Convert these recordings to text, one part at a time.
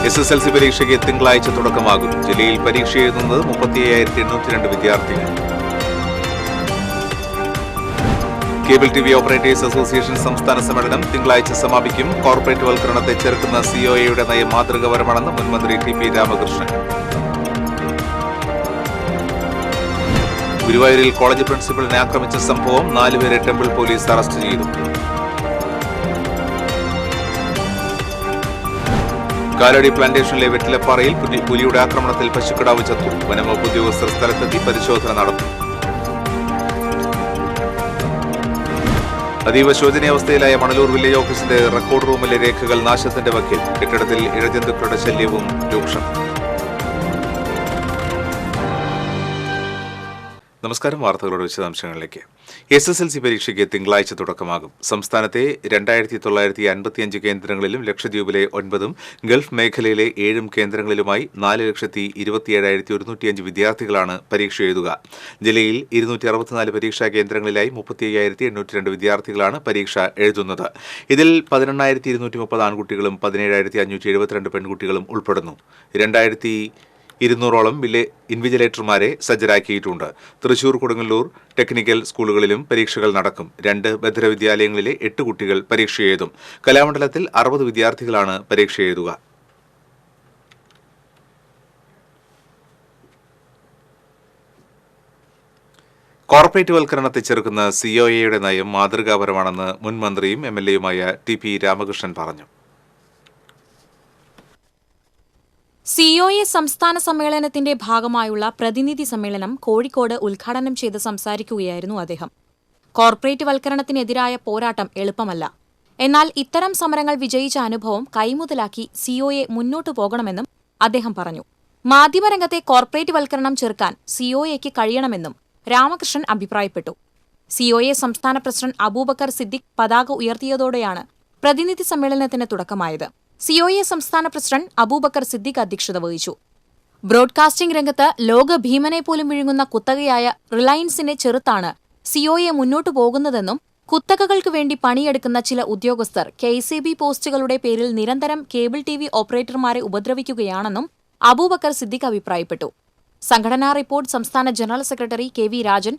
SSLC പരീക്ഷയ്ക്ക് തിങ്കളാഴ്ച തുടക്കമാകും. ജില്ലയിൽ പരീക്ഷ എഴുതുന്നത് 35,802 വിദ്യാർത്ഥികൾ. കേബിൾ TV ഓപ്പറേറ്റേഴ്സ് അസോസിയേഷൻ സംസ്ഥാന സമ്മേളനം തിങ്കളാഴ്ച സമാപിക്കും. കോർപ്പറേറ്റ് വൽക്കരണത്തെ ചെറുക്കുന്ന COAയുടെ നയം മാതൃകാപരമാണെന്ന് മുൻമന്ത്രി TP രാമകൃഷ്ണൻ. ഗുരുവായൂരിൽ കോളേജ് പ്രിൻസിപ്പലിനെ ആക്രമിച്ച സംഭവം 4 പേരെ ടെമ്പിൾ പോലീസ് അറസ്റ്റ് ചെയ്തു. കാലടി പ്ലാന്റേഷനിലെ വെറ്റിലപ്പാറയിൽ പുലിയുടെ ആക്രമണത്തിൽ പശുക്കിടാവ് ചത്തു. വനംവകുപ്പ് ഉദ്യോഗസ്ഥർ സ്ഥലത്തെത്തി പരിശോധന നടത്തി. അതീവ ശോചനീയാവസ്ഥയിലായ മണലൂർ വില്ലേജ് ഓഫീസിന്റെ റെക്കോർഡ് റൂമിലെ രേഖകൾ നാശത്തിന്റെ വക്കിൽ. കെട്ടിടത്തിൽ ഇഴജന്തുക്കളുടെ ശല്യവും രൂക്ഷം. നമസ്കാരം. വാർത്തകളുടെ വിശദാംശങ്ങളിലേക്ക്. SSLC പരീക്ഷയ്ക്ക് തിങ്കളാഴ്ച തുടക്കമാകും. സംസ്ഥാനത്തെ 2955 കേന്ദ്രങ്ങളിലും ലക്ഷദ്വീപിലെ 9 ഗൾഫ് മേഖലയിലെ 7 കേന്ദ്രങ്ങളിലുമായി 4,27,105 വിദ്യാർത്ഥികളാണ് പരീക്ഷ എഴുതുക. ജില്ലയിൽ 264 പരീക്ഷാ കേന്ദ്രങ്ങളിലായി 35,802 വിദ്യാർത്ഥികളാണ് പരീക്ഷ എഴുതുന്നത്. ഇതിൽ 18,230 ആൺകുട്ടികളും 17,572 പെൺകുട്ടികളും ഉൾപ്പെടുന്നു. 2,200ഓളം ഇൻവിജിലേറ്റർമാരെ സജ്ജരാക്കിയിട്ടുണ്ട്. തൃശൂർ, കൊടുങ്ങല്ലൂർ ടെക്നിക്കൽ സ്കൂളുകളിലും പരീക്ഷകൾ നടക്കും. 2 ബധിരവിദ്യാലയങ്ങളിലെ 8 കുട്ടികൾ പരീക്ഷ എഴുതും. കലാമണ്ഡലത്തിൽ 60 വിദ്യാർത്ഥികളാണ് പരീക്ഷ എഴുതുക. കോർപ്പറേറ്റ് വൽക്കരണത്തെ ചെറുക്കുന്ന COAയുടെ നയം മാതൃകാപരമാണെന്ന് മുൻ മന്ത്രിയും MLAയുമായ TP രാമകൃഷ്ണൻ പറഞ്ഞു. COA സംസ്ഥാന സമ്മേളനത്തിന്റെ ഭാഗമായുള്ള പ്രതിനിധി സമ്മേളനം കോഴിക്കോട് ഉദ്ഘാടനം ചെയ്ത് സംസാരിക്കുകയായിരുന്നു അദ്ദേഹം. കോർപ്പറേറ്റ് വൽക്കരണത്തിനെതിരായ പോരാട്ടം എളുപ്പമല്ല. എന്നാൽ ഇത്തരം സമരങ്ങൾ വിജയിച്ച അനുഭവം കൈമുതലാക്കി COA മുന്നോട്ടു പോകണമെന്നും അദ്ദേഹം പറഞ്ഞു. മാധ്യമരംഗത്തെ കോർപ്പറേറ്റ് വൽക്കരണം ചെറുക്കാൻ COAയ്ക്ക് കഴിയണമെന്നും രാമകൃഷ്ണൻ അഭിപ്രായപ്പെട്ടു. COA സംസ്ഥാന പ്രസിഡന്റ് അബൂബക്കർ സിദ്ദിഖ് പതാക ഉയർത്തിയതോടെയാണ് പ്രതിനിധി സമ്മേളനത്തിന് തുടക്കമായത്. COA സംസ്ഥാന പ്രസിഡന്റ് അബൂബക്കർ സിദ്ദിഖ് അധ്യക്ഷത വഹിച്ചു. ബ്രോഡ്കാസ്റ്റിംഗ് രംഗത്ത് ലോക ഭീമനെ പോലും വിഴുങ്ങുന്ന കുത്തകയായ റിലയൻസിനെ ചെറുത്താണ് COA മുന്നോട്ടു പോകുന്നതെന്നും കുത്തകകൾക്ക് വേണ്ടി പണിയെടുക്കുന്ന ചില ഉദ്യോഗസ്ഥർ KCB പോസ്റ്റുകളുടെ പേരിൽ നിരന്തരം കേബിൾ TV ഓപ്പറേറ്റർമാരെ ഉപദ്രവിക്കുകയാണെന്നും അബൂബക്കർ സിദ്ദിഖ് അഭിപ്രായപ്പെട്ടു. സംഘടനാ റിപ്പോർട്ട് സംസ്ഥാന ജനറൽ സെക്രട്ടറി KV രാജൻ,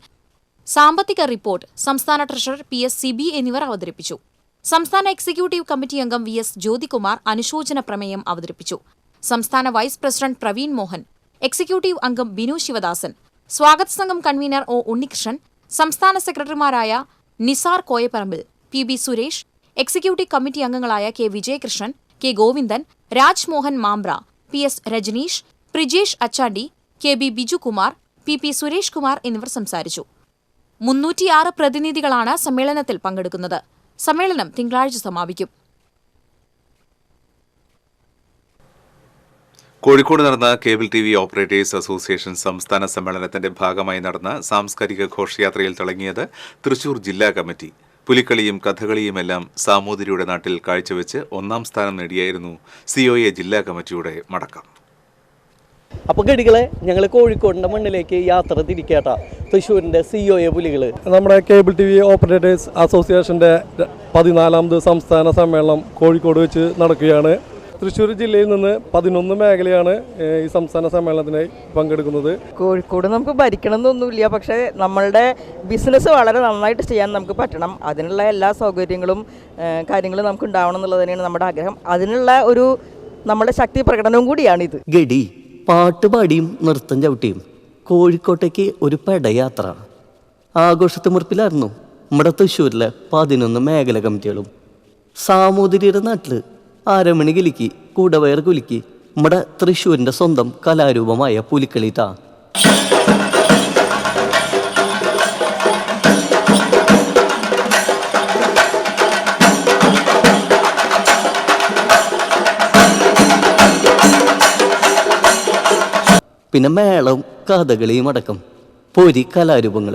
സാമ്പത്തിക റിപ്പോർട്ട് സംസ്ഥാന ട്രഷറർ PS സിബി എന്നിവർ അവതരിപ്പിച്ചു. സംസ്ഥാന എക്സിക്യൂട്ടീവ് കമ്മിറ്റി അംഗം VS ജ്യോതികുമാർ അനുശോചന പ്രമേയം അവതരിപ്പിച്ചു. സംസ്ഥാന vice president Praveen Mohan, executive അംഗം ബിനു ശിവദാസൻ, സ്വാഗത സംഘം കൺവീനർ O ഉണ്ണികൃഷ്ണൻ, സംസ്ഥാന സെക്രട്ടറിമാരായ Nisar Koyapparambil, PB Suresh, executive committee അംഗങ്ങളായ K Vijayakrishnan, K Govindan, Rajmohan Mambra, PS Rajneesh, Prijesh Achandi, KB Bijukumar, PP Suresh Kumar എന്നിവർ സംസാരിച്ചു. 306 പ്രതിനിധികളാണ് സമ്മേളനത്തിൽ പങ്കെടുക്കുന്നത്. സമ്മേളനം തിങ്കളാഴ്ച സമാപിക്കും. കോഴിക്കോട് നടന്ന കേബിൾ TV ഓപ്പറേറ്റേഴ്സ് അസോസിയേഷൻ സംസ്ഥാന സമ്മേളനത്തിന്റെ ഭാഗമായി നടന്ന സാംസ്കാരിക ഘോഷയാത്രയിൽ തിളങ്ങിയത് തൃശൂർ ജില്ലാ കമ്മിറ്റി. പുലിക്കളിയും കഥകളിയുമെല്ലാം സാമൂതിരിയുടെ നാട്ടിൽ കാഴ്ചവെച്ച് 1ാം സ്ഥാനം നേടിയായിരുന്നു COA ജില്ലാ കമ്മിറ്റിയുടെ മടക്കം. അപ്പോൾ ഗഡികളെ, ഞങ്ങൾ കോഴിക്കോടിൻ്റെ മണ്ണിലേക്ക് യാത്ര തിരിക്കേട്ട തൃശ്ശൂരിൻ്റെ COA പുലികൾ. നമ്മുടെ കേബിൾ TV ഓപ്പറേറ്റേഴ്സ് അസോസിയേഷൻ്റെ 14ാമത് സംസ്ഥാന സമ്മേളനം കോഴിക്കോട് വെച്ച് നടക്കുകയാണ്. തൃശ്ശൂർ ജില്ലയിൽ നിന്ന് 11 മേഖലയാണ് ഈ സംസ്ഥാന സമ്മേളനത്തിനായി പങ്കെടുക്കുന്നത്. കോഴിക്കോട് നമുക്ക് ഭരിക്കണം എന്നൊന്നുമില്ല, പക്ഷേ നമ്മളുടെ ബിസിനസ് വളരെ നന്നായിട്ട് ചെയ്യാൻ നമുക്ക് പറ്റണം. അതിനുള്ള എല്ലാ സൗകര്യങ്ങളും കാര്യങ്ങളും നമുക്ക് ഉണ്ടാവണം എന്നുള്ളത് തന്നെയാണ് നമ്മുടെ ആഗ്രഹം. അതിനുള്ള ഒരു നമ്മുടെ ശക്തി പ്രകടനവും കൂടിയാണിത്. ഗഡി പാട്ടുപാടിയും നൃത്തം ചവിട്ടിയും കോഴിക്കോട്ടേക്ക് ഒരു പെടയാത്ര ആഘോഷത്തിമുറപ്പിലായിരുന്നു നമ്മുടെ തൃശ്ശൂരിലെ 11 മേഖല കമ്മിറ്റികളും. സാമൂതിരിയുടെ നാട്ടിൽ അരമണി കിലുക്കി കൂടവയർ കുലുക്കി നമ്മുടെ തൃശ്ശൂരിൻ്റെ സ്വന്തം കലാരൂപമായ പുലിക്കളിട്ടാ. പിന്നെ മേളവും കഥകളിയും അടക്കം പൊരി കലാരൂപങ്ങൾ.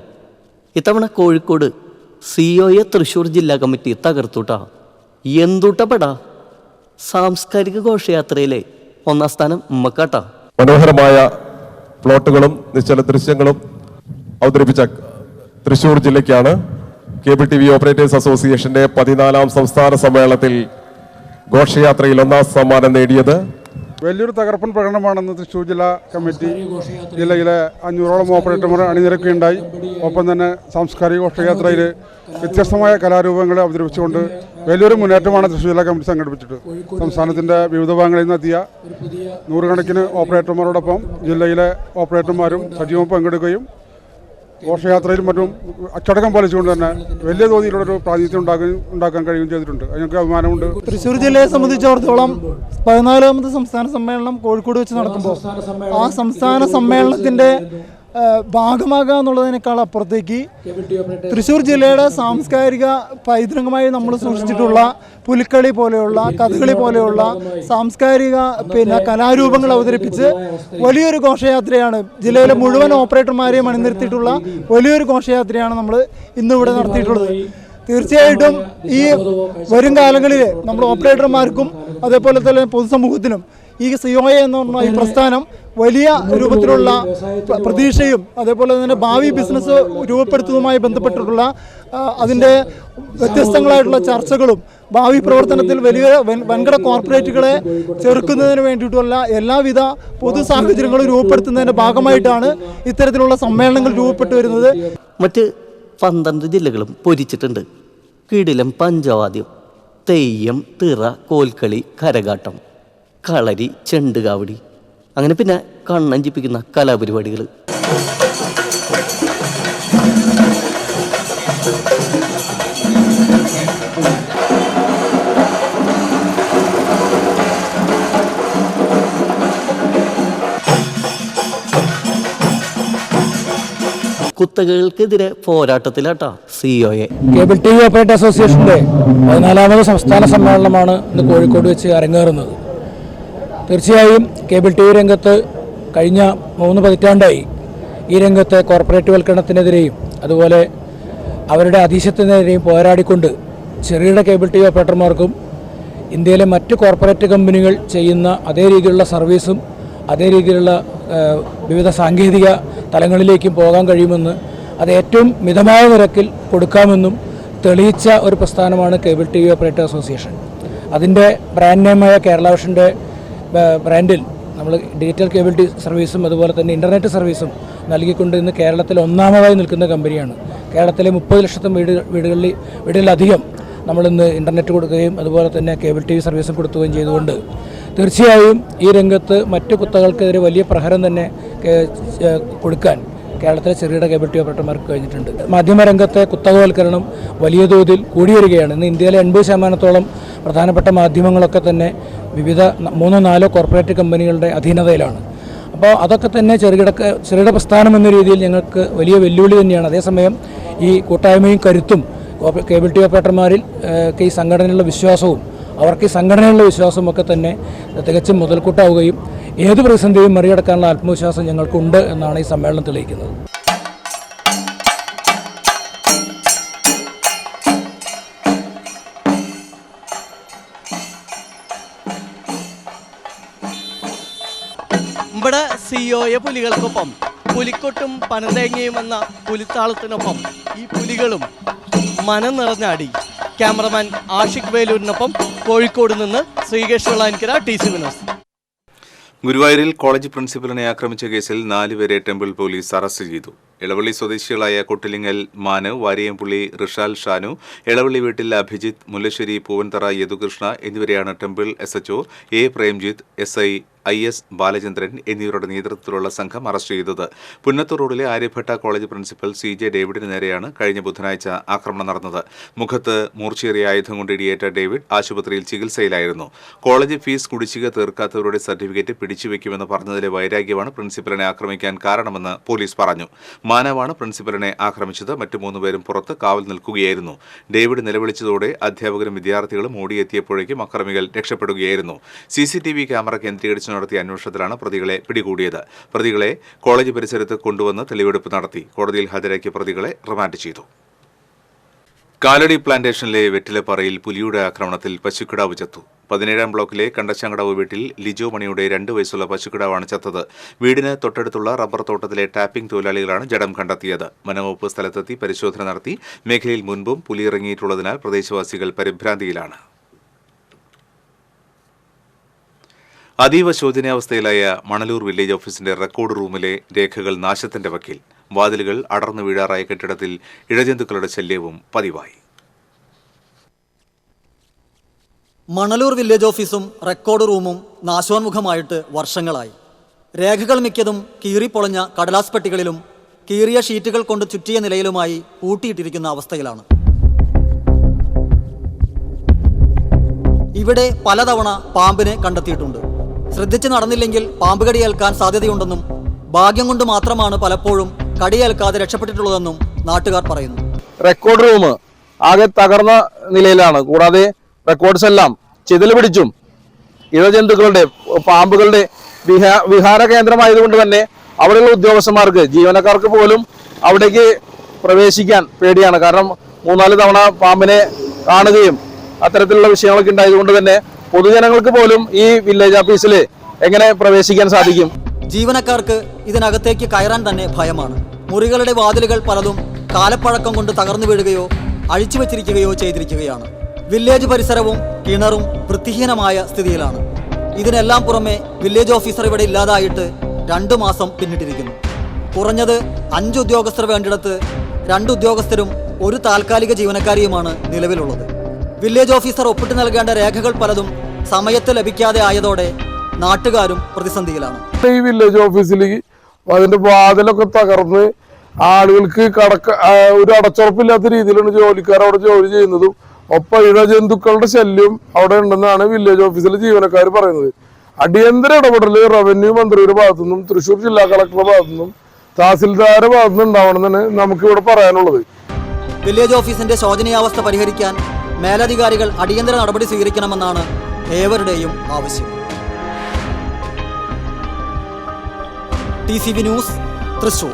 ഇത്തവണ കോഴിക്കോട് COA തൃശ്ശൂർ ജില്ലാ കമ്മിറ്റി തകർത്തുട്ടാ. എന്തുട്ടപ്പെടാ സാംസ്കാരിക ഘോഷയാത്രയിലെ 1ാം സ്ഥാനം ഉമ്മക്കാട്ടാ. മനോഹരമായ പ്ലോട്ടുകളും നിശ്ചല ദൃശ്യങ്ങളും അവതരിപ്പിച്ച തൃശ്ശൂർ ജില്ലയ്ക്കാണ് കേബിൾ TV ഓപ്പറേറ്റേഴ്സ് അസോസിയേഷന്റെ 14ാം സംസ്ഥാന സമ്മേളനത്തിൽ ഘോഷയാത്രയിൽ 1ാം സമ്മാനം നേടിയത്. വലിയൊരു തകർപ്പൻ പ്രകടനമാണെന്ന് തൃശ്ശൂർ ജില്ലാ കമ്മിറ്റി ജില്ലയിലെ 500ഓളം ഓപ്പറേറ്റർമാർ അണിനിരക്കുകയുണ്ടായി. ഒപ്പം തന്നെ സാംസ്കാരിക ഘോഷയാത്രയിൽ വ്യത്യസ്തമായ കലാരൂപങ്ങളെ അവതരിപ്പിച്ചുകൊണ്ട് വലിയൊരു മുന്നേറ്റമാണ് തൃശ്ശൂർ ജില്ലാ കമ്മിറ്റി സംഘടിപ്പിച്ചിട്ട്. സംസ്ഥാനത്തിൻ്റെ വിവിധ ഭാഗങ്ങളിൽ നിന്നെത്തിയ നൂറുകണക്കിന് ഓപ്പറേറ്റർമാരോടൊപ്പം ജില്ലയിലെ ഓപ്പറേറ്റർമാരും സജീവം പങ്കെടുക്കുകയും ഘോഷയാത്രയിലും മറ്റും അച്ചടക്കം പാലിച്ചുകൊണ്ട് തന്നെ വലിയ തോതിലുള്ളൊരു പ്രാതിനിധ്യം ഉണ്ടാക്കാൻ കഴിയുകയും ചെയ്തിട്ടുണ്ട്. അതിനൊക്കെ അഭിമാനമുണ്ട്. തൃശ്ശൂർ ജില്ലയെ സംബന്ധിച്ചിടത്തോളം 14ാമത് സംസ്ഥാന സമ്മേളനം കോഴിക്കോട് വെച്ച് നടക്കുമ്പോൾ ആ സംസ്ഥാന സമ്മേളനത്തിൻ്റെ ഭാഗമാകുക എന്നുള്ളതിനേക്കാൾ അപ്പുറത്തേക്ക് തൃശ്ശൂർ ജില്ലയുടെ സാംസ്കാരിക പൈതൃകമായി നമ്മൾ സൂക്ഷിച്ചിട്ടുള്ള പുലിക്കളി പോലെയുള്ള കഥകളി പോലെയുള്ള സാംസ്കാരിക കലാരൂപങ്ങൾ അവതരിപ്പിച്ച് വലിയൊരു ഘോഷയാത്രയാണ് ജില്ലയിലെ മുഴുവൻ ഓപ്പറേറ്റർമാരെയും അണിനിരത്തിയിട്ടുള്ള വലിയൊരു ഘോഷയാത്രയാണ് നമ്മൾ ഇന്നിവിടെ നടത്തിയിട്ടുള്ളത്. തീർച്ചയായിട്ടും ഈ വരും കാലങ്ങളിൽ നമ്മൾ ഓപ്പറേറ്റർമാർക്കും അതേപോലെ തന്നെ പൊതുസമൂഹത്തിനും ഈ COA എന്ന് പറഞ്ഞ ഈ പ്രസ്ഥാനം വലിയ രൂപത്തിലുള്ള പ്രതീക്ഷയും അതേപോലെ തന്നെ ഭാവി ബിസിനസ് രൂപപ്പെടുത്തുന്നതുമായി ബന്ധപ്പെട്ടിട്ടുള്ള അതിൻ്റെ വ്യത്യസ്തങ്ങളായിട്ടുള്ള ചർച്ചകളും ഭാവി പ്രവർത്തനത്തിൽ വലിയ വൻകിട കോർപ്പറേറ്റുകളെ ചെറുക്കുന്നതിന് വേണ്ടിയിട്ടുള്ള എല്ലാവിധ പൊതു സാഹചര്യങ്ങളും രൂപപ്പെടുത്തുന്നതിൻ്റെ ഭാഗമായിട്ടാണ് ഇത്തരത്തിലുള്ള സമ്മേളനങ്ങൾ രൂപപ്പെട്ടു വരുന്നത്. മറ്റ് 12 ജില്ലകളും പൊരിച്ചിട്ടുണ്ട്. കിടിലം പഞ്ചവാദ്യം, തെയ്യം, തിറ, കോൽക്കളി, കരകാട്ടം, കളരി, ചെണ്ടുകാവടി, അങ്ങനെ പിന്നെ കണ്ണഞ്ചിപ്പിക്കുന്ന കലാപരിപാടികൾ. കുത്തകകൾക്കെതിരെ പോരാട്ടത്തിലാട്ടാ COA. കേബിൾ TV ഓപ്പറേറ്റർ അസോസിയേഷൻ്റെ 14ാമത് സംസ്ഥാന സമ്മേളനമാണ് ഇന്ന് കോഴിക്കോട് വെച്ച് അരങ്ങേറുന്നത്. തീർച്ചയായും കേബിൾ TV രംഗത്ത് കഴിഞ്ഞ 3 പതിറ്റാണ്ടായി ഈ രംഗത്തെ കോർപ്പറേറ്റ് വൽക്കരണത്തിനെതിരെയും അതുപോലെ അവരുടെ അധീശത്തിനെതിരെയും പോരാടിക്കൊണ്ട് ചെറുകിട കേബിൾ TV ഓപ്പറേറ്റർമാർക്കും ഇന്ത്യയിലെ മറ്റ് കോർപ്പറേറ്റ് കമ്പനികൾ ചെയ്യുന്ന അതേ രീതിയിലുള്ള സർവീസും അതേ രീതിയിലുള്ള വിവിധ സാങ്കേതിക തലങ്ങളിലേക്കും പോകാൻ കഴിയുമെന്ന് അത് ഏറ്റവും മിതമായ നിരക്കിൽ കൊടുക്കാമെന്നും തെളിയിച്ച ഒരു പ്രസ്ഥാനമാണ് കേബിൾ TV ഓപ്പറേറ്റർ അസോസിയേഷൻ. അതിൻ്റെ ബ്രാൻഡ് നെയിമായ കേരള വിഷൻ്റെ ബ്രാൻഡിൽ നമ്മൾ ഡിജിറ്റൽ കേബിൾ ടി സർവീസും അതുപോലെ തന്നെ ഇൻ്റർനെറ്റ് സർവീസും നൽകിക്കൊണ്ട് ഇന്ന് കേരളത്തിൽ ഒന്നാമതായി നിൽക്കുന്ന കമ്പനിയാണ്. കേരളത്തിലെ 30 ലക്ഷത്തും വീടുകളിലധികം നമ്മളിന്ന് ഇൻ്റർനെറ്റ് കൊടുക്കുകയും അതുപോലെ തന്നെ കേബിൾ TV സർവീസും കൊടുക്കുകയും ചെയ്തുകൊണ്ട് തീർച്ചയായും ഈ രംഗത്ത് മറ്റു കുത്തകൾക്കെതിരെ വലിയ പ്രഹരം തന്നെ കൊടുക്കാൻ കേരളത്തിലെ ചെറുകിട കേബിൾ TV ഓപ്പറേറ്റർമാർക്ക് കഴിഞ്ഞിട്ടുണ്ട്. മാധ്യമരംഗത്തെ കുത്തകവൽക്കരണം വലിയ തോതിൽ കൂടി വരികയാണ്. ഇന്ന് ഇന്ത്യയിലെ 80% പ്രധാനപ്പെട്ട മാധ്യമങ്ങളൊക്കെ തന്നെ വിവിധ 3-4 കോർപ്പറേറ്റ് കമ്പനികളുടെ അധീനതയിലാണ്. അപ്പോൾ അതൊക്കെ തന്നെ ചെറുകിട പ്രസ്ഥാനം എന്ന രീതിയിൽ ഞങ്ങൾക്ക് വലിയ വെല്ലുവിളി തന്നെയാണ്. അതേസമയം ഈ കൂട്ടായ്മയും കരുത്തും കേബിൾ TV ഓപ്പറേറ്റർമാരിൽ ഈ സംഘടനയിലുള്ള വിശ്വാസവും അവർക്ക് ഈ സംഘടനയിലുള്ള വിശ്വാസവും ഒക്കെ തന്നെ തികച്ചും മുതൽക്കൂട്ടാവുകയും ഏത് പ്രതിസന്ധിയും മറികടക്കാനുള്ള ആത്മവിശ്വാസം ഞങ്ങൾക്കുണ്ട് എന്നാണ് ഈ സമ്മേളനം തെളിയിക്കുന്നത്. ഇവിടെ COA പുലികൾക്കൊപ്പം പുലിക്കൊട്ടും പനന്തേങ്ങയും എന്ന പുലിത്താളത്തിനൊപ്പം ഈ പുലികളും മനം നിറഞ്ഞാടി. ക്യാമറമാൻ ആഷിഖ് വേലൂരിനൊപ്പം കോഴിക്കോട് നിന്ന് ശ്രീകേഷ് വെള്ളാനിക്കര, TC വിനോസ്. ഗുരുവായൂരിൽ കോളേജ് പ്രിൻസിപ്പലിനെ ആക്രമിച്ച കേസിൽ 4 പേരെ ടെമ്പിൾ പോലീസ് അറസ്റ്റ് ചെയ്തു. എളവള്ളി സ്വദേശികളായ കൊട്ടിലിങ്ങൽ മാനവ്, വാരിയംപുള്ളി റിഷാൽ ഷാനു, എളവള്ളി വീട്ടിൽ അഭിജിത്ത്, മുല്ലശ്ശേരി പൂവൻതറ യദുകൃഷ്ണ എന്നിവരെയാണ് temple SHO A Premjith, SI IS Balachandran എന്നിവരുടെ നേതൃത്വത്തിലുള്ള സംഘം അറസ്റ്റ് ചെയ്തത്. പുന്നത്തൂർ റോഡിലെ ആര്യഭട്ട കോളേജ് പ്രിൻസിപ്പൽ CJ ഡേവിഡിന് നേരെയാണ് കഴിഞ്ഞ ബുധനാഴ്ച ആക്രമണം നടന്നത്. മുഖത്ത് മൂർച്ചയേറിയ ആയുധം കൊണ്ട് ഇടിയേറ്റ ഡേവിഡ് ആശുപത്രിയിൽ ചികിത്സയിലായിരുന്നു. കോളേജ് ഫീസ് കുടിശ്ശിക തീർക്കാത്തവരുടെ സർട്ടിഫിക്കറ്റ് പിടിച്ചുവെക്കുമെന്ന് പറഞ്ഞതിലെ വൈരാഗ്യമാണ് പ്രിൻസിപ്പലിനെ ആക്രമിക്കാൻ കാരണമെന്ന് പോലീസ് പറഞ്ഞു. മാനവാണ് പ്രിൻസിപ്പലിനെ ആക്രമിച്ചത്. മറ്റു 3 പേരും പുറത്ത് കാവൽ നിൽക്കുകയായിരുന്നു. ഡേവിഡ് നിലവിളിച്ചതോടെ അധ്യാപകരും വിദ്യാർത്ഥികളും ഓടിയെത്തിയപ്പോഴേക്കും അക്രമികൾ രക്ഷപ്പെടുകയായിരുന്നു. CCTV ക്യാമറ കേന്ദ്രീകരിച്ച് നടത്തിയ അന്വേഷണത്തിലാണ് പ്രതികളെ പിടികൂടിയത്. പ്രതികളെ കോളേജ് പരിസരത്ത് കൊണ്ടുവന്ന് തെളിവെടുപ്പ് നടത്തി. കോടതിയിൽ ഹാജരാക്കിയ പ്രതികളെ റിമാൻഡ് ചെയ്തു. കാലടി പ്ലാന്റേഷനിലെ വെറ്റിലപ്പാറയിൽ പുലിയുടെ ആക്രമണത്തിൽ പശുക്കിടാവ് ചത്തു. 17ാം ബ്ലോക്കിലെ കണ്ടച്ചാങ്കടവ് വീട്ടിൽ ലിജോ മണിയുടെ 2 വയസ്സുള്ള പശുക്കിടാവാണ് ചത്തത്. വീടിന് തൊട്ടടുത്തുള്ള റബ്ബർ തോട്ടത്തിലെ ടാപ്പിംഗ് തൊഴിലാളികളാണ് ജഡം കണ്ടെത്തിയത്. വനംവകുപ്പ് സ്ഥലത്തെത്തി പരിശോധന നടത്തി. മേഖലയിൽ മുൻപും പുലി ഇറങ്ങിയിട്ടുള്ളതിനാൽ പ്രദേശവാസികൾ പരിഭ്രാന്തിയിലാണ്. അതീവ ശോചനീയാവസ്ഥയിലായ മണലൂർ വില്ലേജ് ഓഫീസിന്റെ റെക്കോർഡ് റൂമിലെ രേഖകൾ നാശത്തിന്റെ വക്കിൽ. വാതിലുകൾ അടർന്നു വീഴാറായ കെട്ടിടത്തിൽ ഇഴജന്തുക്കളുടെ ശല്യവും പതിവായി. മണലൂർ വില്ലേജ് ഓഫീസും റെക്കോർഡ് റൂമും നാശോന്മുഖമായിട്ട് വർഷങ്ങളായി. രേഖകൾ മിക്കതും കീറിപ്പൊളഞ്ഞ കടലാസ് പെട്ടികളിലും കീറിയ ഷീറ്റുകൾ കൊണ്ട് ചുറ്റിയ നിലയിലുമായി കൂട്ടിയിട്ടിരിക്കുന്ന അവസ്ഥയിലാണ്. ഇവിടെ പലതവണ പാമ്പിനെ കണ്ടെത്തിയിട്ടുണ്ട്. ശ്രദ്ധിച്ച് നടന്നില്ലെങ്കിൽ പാമ്പ് കടിയേൽക്കാൻ സാധ്യതയുണ്ടെന്നും ഭാഗ്യം കൊണ്ട് മാത്രമാണ് പലപ്പോഴും കടിയേൽക്കാതെ രക്ഷപ്പെട്ടിട്ടുള്ളതെന്നും നാട്ടുകാർ പറയുന്നു. റെക്കോർഡ് റൂം ആകെ തകർന്ന നിലയിലാണ്. കൂടാതെ റെക്കോർഡ്സ് എല്ലാം ചിതല് പിടിച്ചും ഇഴജന്തുക്കളുടെ പാമ്പുകളുടെ വിഹാര കേന്ദ്രമായതുകൊണ്ട് തന്നെ അവിടെയുള്ള ഉദ്യോഗസ്ഥന്മാർക്ക് ജീവനക്കാർക്ക് പോലും അവിടേക്ക് പ്രവേശിക്കാൻ പേടിയാണ്. കാരണം 3-4 തവണ പാമ്പിനെ കാണുകയും അത്തരത്തിലുള്ള വിഷയങ്ങളൊക്കെ ഉണ്ടായതുകൊണ്ട് തന്നെ പൊതുജനങ്ങൾക്ക് പോലും ഈ വില്ലേജ് ഓഫീസിൽ എങ്ങനെ പ്രവേശിക്കാൻ സാധിക്കും? ജീവനക്കാർക്ക് ഇതിനകത്തേക്ക് കയറാൻ തന്നെ ഭയമാണ്. മുറികളുടെ വാതിലുകൾ പലതും കാലപ്പഴക്കം കൊണ്ട് തകർന്നു വീഴുകയോ അഴിച്ചു വെച്ചിരിക്കുകയോ ചെയ്തിരിക്കുകയാണ്. വില്ലേജ് പരിസരവും കിണറും വൃത്തിഹീനമായ സ്ഥിതിയിലാണ്. ഇതിനെല്ലാം പുറമെ വില്ലേജ് ഓഫീസർ ഇവിടെ ഇല്ലാതായിട്ട് 2 മാസം പിന്നിട്ടിരിക്കുന്നു. കുറഞ്ഞത് 5 ഉദ്യോഗസ്ഥർ വേണ്ടിടത്ത് 2 ഉദ്യോഗസ്ഥരും 1 താൽക്കാലിക ജീവനക്കാരിയുമാണ് നിലവിലുള്ളത്. വില്ലേജ് ഓഫീസർ ഒപ്പിട്ട് നൽകേണ്ട രേഖകൾ പലതും സമയത്ത് ലഭിക്കാതെ ആയതോടെ നാട്ടുകാരും പ്രതിസന്ധിയിലാണ്. ഈ വില്ലേജ് ഓഫീസിൽ അതിന്റെ വാതിലൊക്കെ തകർന്ന് ആളുകൾക്ക് ഒരു അടച്ചുറപ്പില്ലാത്ത രീതിയിലാണ് ജോലിക്കാർ അവിടെ ജോലി ചെയ്യുന്നതും ഒപ്പം ഇഴജന്തുക്കളുടെ ശല്യം അവിടെ ഉണ്ടെന്നാണ് വില്ലേജ് ഓഫീസിലെ ജീവനക്കാർ പറയുന്നത്. അടിയന്തര ഇടപെടൽ റവന്യൂ മന്ത്രിയുടെ ഭാഗത്തുനിന്നും തൃശ്ശൂർ ജില്ലാ കളക്ടറുടെ ഭാഗത്തുനിന്നും തഹസിൽദാരുടെ ഭാഗത്തുനിന്നും ഉണ്ടാവണമെന്നാണ് നമുക്ക് ഇവിടെ പറയാനുള്ളത്. വില്ലേജ് ഓഫീസിന്റെ ശോചനീയാവസ്ഥ പരിഹരിക്കാൻ മേലധികാരികൾ അടിയന്തര നടപടി സ്വീകരിക്കണമെന്നാണ് ഏവരുടെയും ആവശ്യം. TCV news, Thrissur.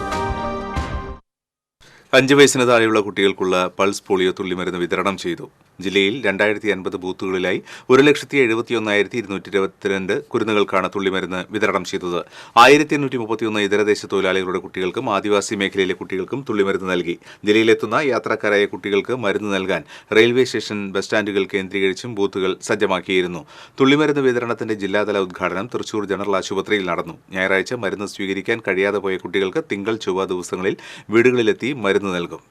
5 വയസ്സിന് താഴെയുള്ള കുട്ടികൾക്കുള്ള പൾസ് പോളിയോ തുള്ളിമരുന്ന് വിതരണം ചെയ്തു. ജില്ലയിൽ 2050 ബൂത്തുകളിലായി 1,71,222 കുരുന്നുകൾക്കാണ് തുള്ളിമരുന്ന് വിതരണം ചെയ്തത്. 1831 ഇതരദേശ തൊഴിലാളികളുടെ കുട്ടികൾക്കും ആദിവാസി മേഖലയിലെ കുട്ടികൾക്കും തുള്ളിമരുന്ന് നൽകി. ജില്ലയിലെത്തുന്ന യാത്രക്കാരായ കുട്ടികൾക്ക് മരുന്ന് നൽകാൻ റെയിൽവേ സ്റ്റേഷൻ, ബസ് സ്റ്റാൻഡുകൾ കേന്ദ്രീകരിച്ചും ബൂത്തുകൾ സജ്ജമാക്കിയിരുന്നു. തുള്ളിമരുന്ന് വിതരണത്തിന്റെ ജില്ലാതല ഉദ്ഘാടനം തൃശൂർ ജനറൽ ആശുപത്രിയിൽ നടന്നു. ഞായറാഴ്ച മരുന്ന് സ്വീകരിക്കാൻ കഴിയാതെ പോയ കുട്ടികൾക്ക് തിങ്കൾ, ചൊവ്വ ദിവസങ്ങളിൽ വീടുകളിലെത്തി മരുന്ന് നൽകും.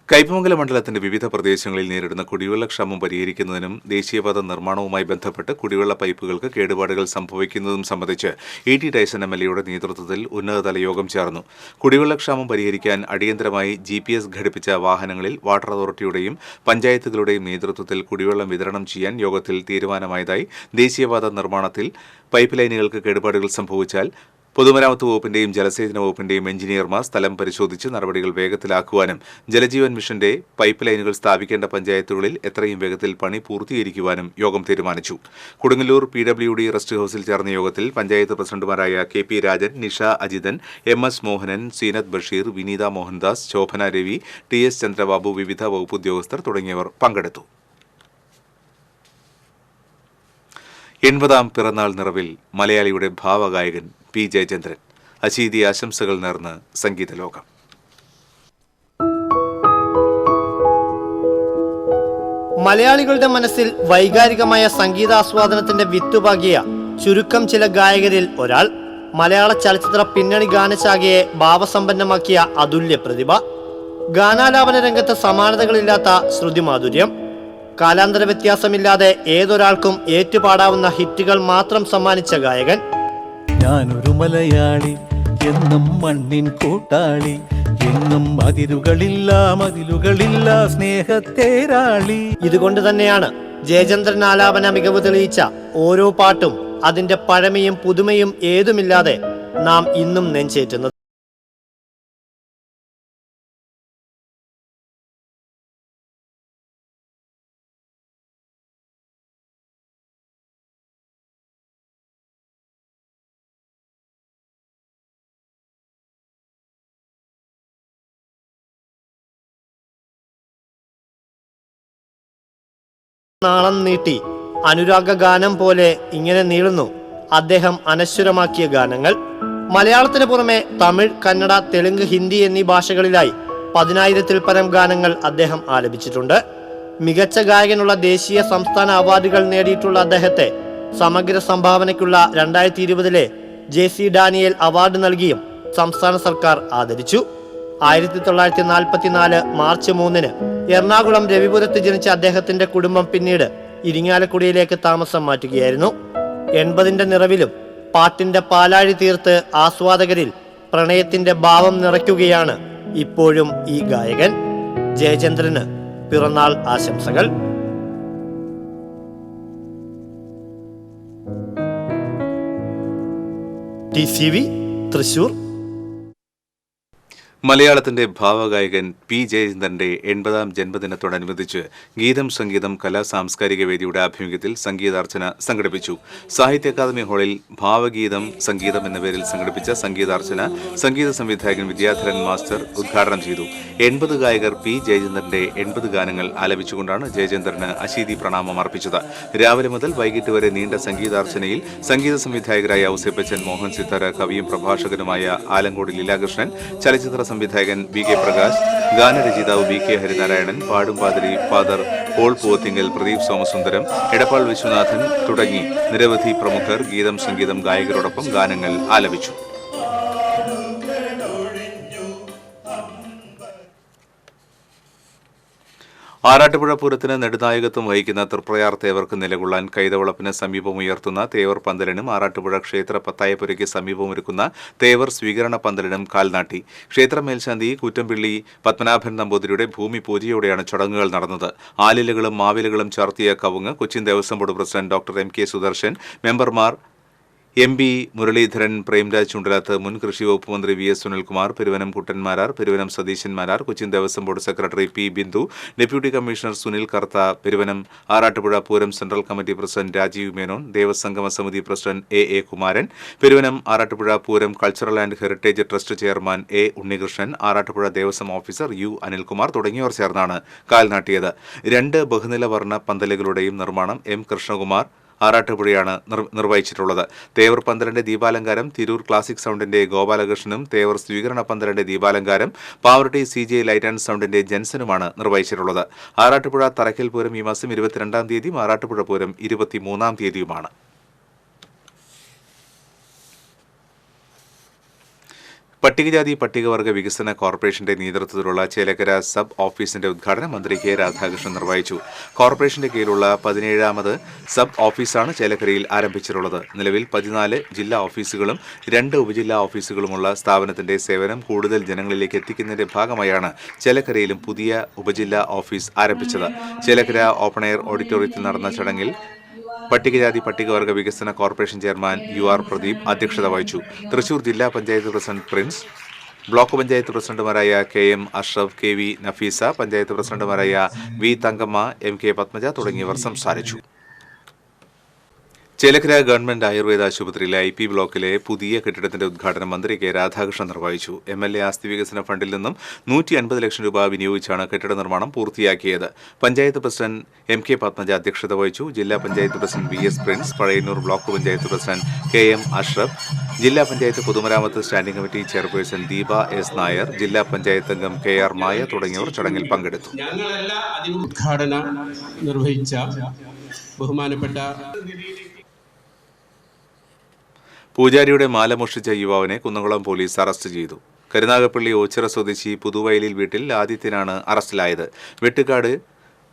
കയ്പമംഗലം മണ്ഡലത്തിന്റെ വിവിധ പ്രദേശങ്ങളിൽ നേരിടുന്ന കുടിവെള്ളക്ഷാമം പരിഹരിക്കുന്നതിനും ദേശീയപാത നിർമ്മാണവുമായി ബന്ധപ്പെട്ട് കുടിവെള്ള പൈപ്പുകൾക്ക് കേടുപാടുകൾ സംഭവിക്കുന്നതും സംബന്ധിച്ച് ET ടൈസൺ MLAയുടെ നേതൃത്വത്തിൽ ഉന്നതതല യോഗം ചേർന്നു. കുടിവെള്ളക്ഷാമം പരിഹരിക്കാൻ അടിയന്തരമായി GPS ഘടിപ്പിച്ച വാഹനങ്ങളിൽ വാട്ടർ അതോറിറ്റിയുടെയും പഞ്ചായത്തുകളുടെയും നേതൃത്വത്തിൽ കുടിവെള്ളം വിതരണം ചെയ്യാൻ യോഗത്തിൽ തീരുമാനമായതായി ദേശീയപാത നിർമ്മാണത്തിൽ പൈപ്പ് ലൈനുകൾക്ക് കേടുപാടുകൾ സംഭവിച്ചാൽ പൊതുമരാമത്ത് വകുപ്പിന്റെയും ജലസേചന വകുപ്പിന്റെയും എഞ്ചിനീയർമാർ സ്ഥലം പരിശോധിച്ച് നടപടികൾ വേഗത്തിലാക്കുവാനും ജലജീവൻ മിഷന്റെ പൈപ്പ് ലൈനുകൾ സ്ഥാപിക്കേണ്ട പഞ്ചായത്തുകളിൽ എത്രയും വേഗത്തിൽ പണി പൂർത്തീകരിക്കുവാനും യോഗം തീരുമാനിച്ചു. കൊടുങ്ങല്ലൂർ PWD റെസ്റ്റ് ഹൌസിൽ ചേർന്ന യോഗത്തിൽ പഞ്ചായത്ത് പ്രസിഡന്റുമാരായ KP രാജൻ, നിഷ അജിതൻ, MS മോഹനൻ, സീനത്ത് ബഷീർ, വിനീത മോഹൻദാസ്, ശോഭന രവി, TS ചന്ദ്രബാബു, വിവിധ വകുപ്പ് ഉദ്യോഗസ്ഥർ തുടങ്ങിയവർ പങ്കെടുത്തു. 80ാം പിറന്നാൾ നിറവിൽ മലയാളിയുടെ ഭാവഗായകൻ P. ജയചന്ദ്രൻ. അശീതി ആശംസകൾ നേർന്ന് സംഗീത ലോകം. മലയാളികളുടെ മനസ്സിൽ വൈകാരികമായ സംഗീതാസ്വാദനത്തിന്റെ വിത്തുപാകിയ ചുരുക്കം ചില ഗായകരിൽ ഒരാൾ. മലയാള ചലച്ചിത്ര പിന്നണി ഗാനശാഖയെ ഭാവസമ്പന്നമാക്കിയ അതുല്യ പ്രതിഭ. ഗാനാലാപന രംഗത്ത് സമാനതകളില്ലാത്ത ശ്രുതിമാധുര്യം. കാലാന്തര വ്യത്യാസമില്ലാതെ ഏതൊരാൾക്കും ഏറ്റുപാടാവുന്ന ഹിറ്റുകൾ മാത്രം സമ്മാനിച്ച ഗായകൻ. ഞാനൊരു മലയാളി, എന്നും മണ്ണിൻ കൂട്ടാളി, എന്നും മതിലുകളില്ല സ്നേഹത്തേരാളി. ഇതുകൊണ്ട് തന്നെയാണ് ജയചന്ദ്രൻ ആലാപന മികവ് തെളിയിച്ച ഓരോ പാട്ടും അതിന്റെ പഴമയും പുതുമയും ഏതുമില്ലാതെ നാം ഇന്നും നെഞ്ചേറ്റുന്നത്. നാളം നീട്ടി അനുരാഗ ഗാനം പോലെ ഇങ്ങനെ നീളുന്നു അദ്ദേഹം അനശ്വരമാക്കിയ ഗാനങ്ങൾ. മലയാളത്തിന് പുറമെ തമിഴ്, കന്നഡ, തെലുങ്ക്, ഹിന്ദി എന്നീ ഭാഷകളിലായി 10,000-ൽ പരം ഗാനങ്ങൾ അദ്ദേഹം ആലപിച്ചിട്ടുണ്ട്. മികച്ച ഗായകനുള്ള ദേശീയ സംസ്ഥാന അവാർഡുകൾ നേടിയിട്ടുള്ള അദ്ദേഹത്തെ സമഗ്ര സംഭാവനയ്ക്കുള്ള 2020 JC ഡാനിയേൽ അവാർഡ് നൽകിയും സംസ്ഥാന സർക്കാർ ആദരിച്ചു. 1944 മാർച്ച് 3 എറണാകുളം രവിപുരത്ത് ജനിച്ച അദ്ദേഹത്തിന്റെ കുടുംബം പിന്നീട് ഇരിങ്ങാലക്കുടിയിലേക്ക് താമസം മാറ്റുകയായിരുന്നു. 80ന്റെ നിറവിലും പാട്ടിന്റെ പാലാഴി തീർത്ത് ആസ്വാദകരിൽ പ്രണയത്തിന്റെ ഭാവം നിറയ്ക്കുകയാണ് ഇപ്പോഴും ഈ ഗായകൻ. ജയചന്ദ്രന് പിറന്നാൾ ആശംസകൾ. TCV തൃശൂർ. മലയാളത്തിന്റെ ഭാവഗായകൻ പി ജയചന്ദ്രന്റെ 80ാം ജന്മദിനത്തോടനുബന്ധിച്ച് ഗീതം സംഗീതം കലാ സാംസ്കാരിക വേദിയുടെ ആഭിമുഖ്യത്തിൽ സംഗീതാർച്ചന സംഘടിപ്പിച്ചു. സാഹിത്യ അക്കാദമി ഹാളിൽ ഭാവഗീതം സംഗീതം എന്ന പേരിൽ സംഘടിപ്പിച്ച സംഗീതാർച്ചന സംഗീത സംവിധായകൻ വിദ്യാധരൻ മാസ്റ്റർ ഉദ്ഘാടനം ചെയ്തു. 80 ഗായകർ പി ജയചന്ദ്രന്റെ 80 ഗാനങ്ങൾ ആലപിച്ചുകൊണ്ടാണ് ജയചന്ദ്രന് അശീതി പ്രണാമം അർപ്പിച്ചത്. രാവിലെ മുതൽ വൈകിട്ട് വരെ നീണ്ട സംഗീതാർച്ചനയിൽ സംഗീത സംവിധായകരായ ഔസേപ്പച്ചൻ, മോഹൻ സിത്താര, കവിയും പ്രഭാഷകനുമായ ആലങ്കോട് ലീലാകൃഷ്ണൻ, ചലച്ചിത്ര സംവിധായകൻ VK പ്രകാശ്, ഗാനരചയിതാവ് VK Harinarayanan, Padumpathiri father Paul Poovathinkal, Pradeep Somasundaram, Edappal Viswanathan തുടങ്ങി നിരവധി പ്രമുഖർ ഗീതം സംഗീതം ഗായകരോടൊപ്പം ഗാനങ്ങൾ ആലപിച്ചു. ആറാട്ടുപുഴ പൂരത്തിന് നെടുനായകത്വം വഹിക്കുന്ന തൃപ്രയാർ തേവർക്ക് നിലകൊള്ളാൻ കൈതവളപ്പിന് സമീപമുയർത്തുന്ന തേവർ പന്തലിനും ആറാട്ടുപുഴ ക്ഷേത്ര പത്തായപ്പുരയ്ക്ക് സമീപമൊരുക്കുന്ന തേവർ സ്വീകരണ പന്തലിനും കാൽനാട്ടി. ക്ഷേത്ര മേൽശാന്തി കൂറ്റമ്പിള്ളി പത്മനാഭൻ നമ്പൂതിരിയുടെ ഭൂമി പൂജയോടെയാണ് ചടങ്ങുകൾ നടന്നത്. ആലിലകളും മാവിലകളും ചാർത്തിയ കവുങ്ങ് Cochin Devaswom board president doctor MK Sudarshan, മെമ്പർമാർ MB മുരളീധരൻ, പ്രേംരാജ് ചുണ്ടലാത്ത്, മുൻ കൃഷി വകുപ്പ് മന്ത്രി VS Sunilkumar, Peruvanam Kuttanmarar, Peruvanam Satheesanmarar, Cochin Devaswom board secretary P Bindu, deputy commissioner Sunil Kartha, Peruvanam Arattupuzha Pooram central committee president Rajeev Menon, ദേവസംഗമ സമിതി president AA Kumaran, Peruvanam Arattupuzha Pooram cultural and heritage trust chairman A Unnikrishnan, Arattupuzha Devaswom officer U Anilkumar തുടങ്ങിയവർ ചേർന്നാണ് കാൽനാട്ടിയത്. 2 ബഹുനില വർണ്ണ പന്തലുകളുടെയും നിർമ്മാണം M കൃഷ്ണകുമാർ ആറാട്ടുപുഴയാണ് നിർവഹിച്ചിട്ടുള്ളത്. തേവർ പന്തലിന്റെ ദീപാലങ്കാരം തിരൂർ ക്ലാസിക് സൗണ്ടിന്റെ ഗോപാലകൃഷ്ണനും തേവർ സ്വീകരണ പന്തലിന്റെ ദീപാലങ്കാരം പാവറട്ടി CJ ലൈറ്റ് ആൻഡ് സൗണ്ടിന്റെ ജെൻസനുമാണ് നിർവഹിച്ചിട്ടുള്ളത്. ആറാട്ടുപുഴ തറയ്ക്കൽ പൂരം ഈ മാസം 22-ാം തീയതിയും ആറാട്ടുപുഴ പൂരം 23-ാം തീയതിയുമാണ്. പട്ടികജാതി പട്ടികവർഗ വികസന കോർപ്പറേഷന്റെ നേതൃത്വത്തിലുള്ള ചേലക്കര സബ് ഓഫീസിന്റെ ഉദ്ഘാടനം മന്ത്രി K രാധാകൃഷ്ണൻ നിർവഹിച്ചു. കോർപ്പറേഷന്റെ കീഴിലുള്ള 17ാമത് സബ് ഓഫീസാണ് ചേലക്കരയിൽ ആരംഭിച്ചിട്ടുള്ളത്. നിലവിൽ 14 ജില്ലാ ഓഫീസുകളും 2 ഉപജില്ലാ ഓഫീസുകളുമുള്ള സ്ഥാപനത്തിന്റെ സേവനം കൂടുതൽ ജനങ്ങളിലേക്ക് എത്തിക്കുന്നതിന്റെ ഭാഗമായാണ് ചേലക്കരയിലും പുതിയ ഉപജില്ലാ ഓഫീസ് ആരംഭിച്ചത്. ചേലക്കര ഓപ്പൺ എയർ ഓഡിറ്റോറിയത്തിൽ നടന്ന ചടങ്ങിൽ പട്ടികജാതി പട്ടികവർഗ വികസന കോർപ്പറേഷൻ ചെയർമാൻ UR പ്രദീപ് അധ്യക്ഷത വഹിച്ചു. തൃശൂർ ജില്ലാ panchayat president Prince, block panchayat പ്രസിഡന്റുമാരായ KM അഷ്റഫ്, KV നഫീസ, പഞ്ചായത്ത് പ്രസിഡന്റുമാരായ V തങ്കമ്മ, MK പത്മജ തുടങ്ങിയവർ സംസാരിച്ചു. ചേലക്കര ഗവൺമെന്റ് ആയുർവേദ ആശുപത്രിയിലെ IP ബ്ലോക്കിലെ പുതിയ കെട്ടിടത്തിന്റെ ഉദ്ഘാടനം മന്ത്രി K രാധാകൃഷ്ണൻ നിർവഹിച്ചു. MLA ആസ്തി വികസന ഫണ്ടിൽ നിന്നും 150 ലക്ഷം രൂപ വിനിയോഗിച്ചാണ് കെട്ടിട നിർമ്മാണം പൂർത്തിയാക്കിയത്. പഞ്ചായത്ത് പ്രസിഡന്റ് MK പത്മജ അധ്യക്ഷത വഹിച്ചു. ജില്ലാ panchayat president VS Prince, Pazhayannur block panchayat president KM Ashraf, ജില്ലാ പഞ്ചായത്ത് പൊതുമരാമത്ത് standing committee chairperson Deepa S Nair, ജില്ലാ പഞ്ചായത്ത് അംഗം KR മായ തുടങ്ങിയവർ ചടങ്ങിൽ പങ്കെടുത്തു. ഉദ്ഘാടനം നിർവഹിച്ച ബഹുമാനപ്പെട്ട പൂജാരിയുടെ മാല മോഷ്ടിച്ച യുവാവിനെ കുന്നംകുളം പോലീസ് അറസ്റ്റ് ചെയ്തു. കരുനാഗപ്പള്ളി ഓച്ചിറ സ്വദേശി പുതുവയലിൽ വീട്ടിൽ ആദിത്യനാണ് അറസ്റ്റിലായത്. വെട്ടുകാട്